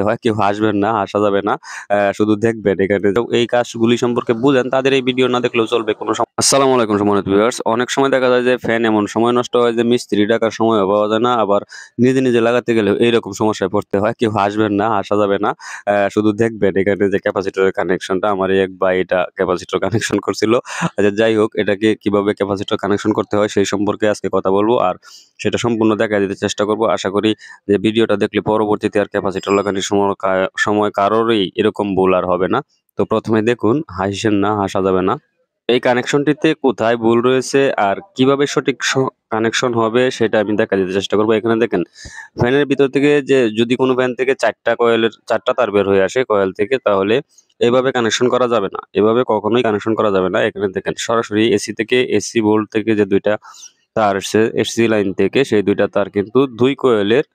হয় কেউ হাসবেন না, হাসা যাবে না। শুধু দেখবেন এখানে এই কাজগুলি সম্পর্কে বুঝেন তাদের এই ভিডিও না দেখলেও চলবে কোনো আসসালামু আলাইকুম সম্মানিত ভিউয়ার্স। অনেক সময় দেখা যায় যে ফ্যান এমন সময় নষ্ট হয় যে মিস্ত্রি ডাকার সময়ও পাওয়া যায় না। আবার নিজে লাগাতে গেলেও এইরকম সমস্যায় পড়তে হয়। কেউ হাসবেন না, হাসা যাবে না। শুধু দেখবেন এখানে যে ক্যাপাসিটরের কানেকশনটা আমার এই এক ভাই এটা ক্যাপাসিটর কানেকশন করছিল। আচ্ছা যাই হোক এটাকে কিভাবে ক্যাপাসিটর কানেকশন করতে হয় সেই সম্পর্কে আজকে কথা বলবো। আর সেটা সম্পূর্ণ দেখায় দিতে চেষ্টা করব। আশা করি যে ভিডিওটা দেখলে পরবর্তীতে আর ক্যাপাসিটর লাগানোর সময় কারোরই এরকম ভুল আর হবে না। তো ১ম এ দেখুন, হাসিয়েন না, হাসা যাবে না। এই কানেকশনটিতে কোথায় ভুল রয়েছে আর কিভাবে সঠিক কানেকশন হবে সেটা আমি দেখা দিতে চেষ্টা করব। এখানে দেখেন ফ্যানের ভিতর থেকে যে যদি কোনো ফ্যান থেকে ৪টা তার বের হয়ে আসে কয়েল থেকে, তাহলে এভাবে কানেকশন করা যাবে না। এভাবে কখনোই কানেকশন করা যাবে না। এখানে দেখেন সরাসরি এসি থেকে এসি বোর্ড থেকে যে ২ টা তার আসছে এসি লাইন থেকে, সেই ২ টা তার কিন্তু ২ কয়েলের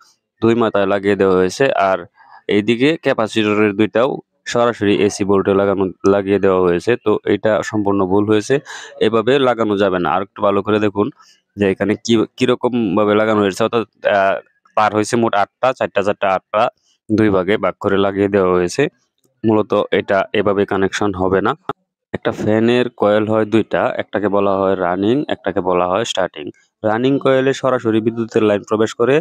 ২ মাথায় লাগিয়ে দেওয়া হয়েছে। আর এইদিকে ক্যাপাসিটরের ২ টাও সরাসরি এসি বোর্ডে লাগিয়ে দেওয়া হয়েছে। তো এইটা সম্পূর্ণ ভুল হয়েছে। এভাবে লাগানো যাবে না। আরেকটু ভালো করে দেখুন যে এখানে কিরকম ভাবে লাগানো হয়েছে। অর্থাৎ তার হয়েছে মোট ৮ টা, ৪টা ৮ টা ২ ভাগে ভাগ করে লাগিয়ে দেওয়া হয়েছে। মূলত এটা এভাবে কানেকশন হবে না। একটা ফ্যানের কয়েল হয় ২ টা, একটাকে বলা হয় রানিং, একটাকে বলা হয় স্টার্টিং। রানিং কয়েলে সরাসরি বিদ্যুতের লাইন প্রবেশ করে,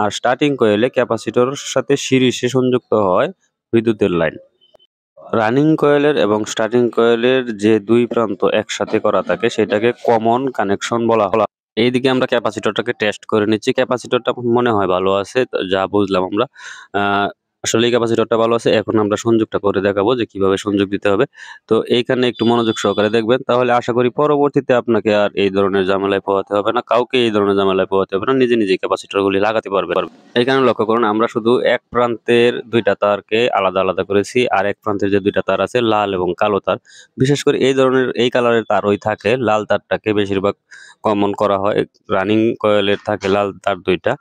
আর স্টার্টিং কয়েলে ক্যাপাসিটরের সাথে সিরিজে সংযুক্ত হয় বিদ্যুতের লাইন। রানিং কয়েলের এবং স্টার্টিং কয়েলের যে ২ প্রান্ত একসাথে করা থাকে সেটাকে কমন কানেকশন বলা হয়। এইদিকে আমরা ক্যাপাসিটরটাকে টেস্ট করে নিচ্ছি। ক্যাপাসিটরটা মনে হয় ভালো আছে। তো যা বুঝলাম আমরা। আ আসলেই ক্যাপাসিটরটা ভালো আছে। এখন আমরা সংযোগটা করে দেখাবো যে কিভাবে সংযোগ দিতে হবে। তো এইখানে একটু মনোযোগ সহকারে দেখবেন। তাহলে আশা করি পরবর্তীতে আপনাকে আর এই ধরনের ঝামেলায় পোহাতে হবে না। কাউকে এই ধরনের ঝামেলায় পোহাতে হবে না। নিজেই ক্যাপাসিটরগুলি লাগাতে পারবেন। এইখানে লক্ষ্য করুন আমরা শুধু এক প্রান্তের ২ টা তারকে আলাদা করেছি। আর এক প্রান্তের যে ২ টা তার আছে লাল এবং কালো তার। বিশেষ করে এই ধরনের এই কালারের তারই থাকে। লাল তারটাকে বেশিরভাগ কমন করা হয়। রানিং কয়েলের থাকে লাল তার ২ টা।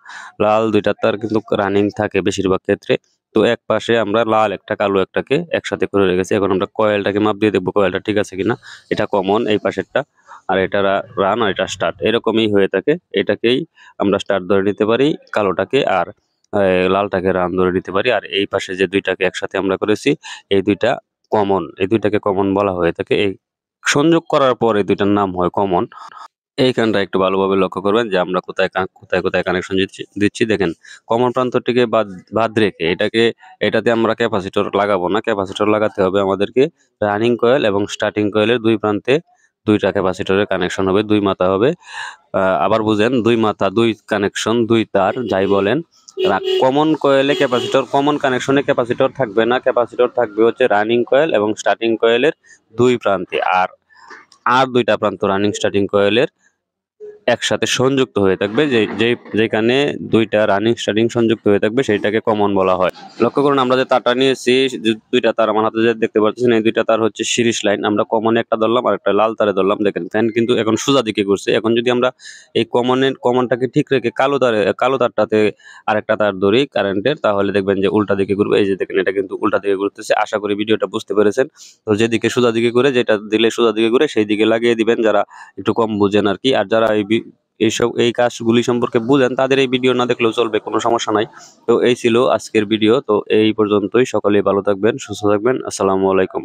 লাল ২ টা তার কিন্তু রানিং থাকে বেশিরভাগ ক্ষেত্রে। তো একপাশে আমরা লাল একটা কালো একটাকে একসাথে করে রেখেছি। এখন আমরা কয়েলটাকে মাপ দিয়ে দেখব কয়েলটা ঠিক আছে কিনা। এটা কমন এই পাশেরটা। আর এটা রান আর এটা স্টার্ট। এরকমই হয়ে থাকে। এটাকেই আমরা স্টার্ট ধরে নিতে পারি, কালোটাকে আর লালটাকে রান ধরে নিতে পারি। আর এই পাশে যে ২ টাকে একসাথে আমরা করেছি, এই ২ টা কমন। এই ২ টাকে কমন বলা হয়ে থাকে। এই সংযোগ করার পর এই ২ টার নাম হয় কমন। এইখানটা একটু ভালোভাবে লক্ষ্য করবেন যে আমরা কোথায় কানেকশন দিচ্ছি দেখেন। কমন প্রান্তটিকে বাদ রেখে এটাতে আমরা ক্যাপাসিটর লাগাবো না। ক্যাপাসিটর লাগাতে হবে আমাদেরকে রানিং কয়েল এবং স্টার্টিং কয়েলের ২ প্রান্তে ২ টা ক্যাপাসিটরের কানেকশন হবে, ২ মাথা হবে। আবার বুঝেন ২ মাথা, ২ কানেকশন, ২ তার যাই বলেন। কমন কয়েলে কমন কানেকশনে ক্যাপাসিটর থাকবে না। ক্যাপাসিটর থাকবে হচ্ছে রানিং কয়েল এবং স্টার্টিং কয়েলের ২ প্রান্তে। আর ২ টা প্রান্ত রানিং স্টার্টিং কয়েলের একসাথে সংযুক্ত হয়ে থাকবে। যেখানে ২ টা রানিং স্টার্টিং সংযুক্ত হয়ে থাকবে সেইটাকে কমন বলা হয়। লক্ষ্য করুন আমরা যে তারটা নিয়েছি, যে ২ টা তার আমার হাতে যে দেখতে পাচ্ছেন, এই ২ টা তার হচ্ছে সিরিজ লাইন। আমরা কমনে একটা ধরলাম আর একটা লাল তারে ধরলাম। দেখেন ফ্যান কিন্তু এখন সোজা দিকে ঘুরছে। এখন যদি আমরা এই কমনটাকে ঠিক রেখে কালো তারটাতে আরেকটা তার ধরি কারেন্টের, তাহলে দেখবেন যে উল্টা দিকে ঘুরবে। এই যে দেখেন এটা কিন্তু উল্টা দিকে ঘুরতেছে। আশা করি ভিডিওটা বুঝতে পেরেছেন। তো যেদিকে সোজা দিকে ঘুরে, যেটা দিলে সোজা দিকে ঘুরে সেই দিকে লাগিয়ে দিবেন যারা একটু কম বুঝেন আরকি। আর যারা এই কাজগুলি সম্পর্কে বুঝেন তাদের এই ভিডিও না দেখলেও চলবে, কোনো সমস্যা নাই। তো এই ছিল আজকের ভিডিও। তো এই পর্যন্তই। সকলেই ভালো থাকবেন, সুস্থ থাকবেন। আসসালামু আলাইকুম।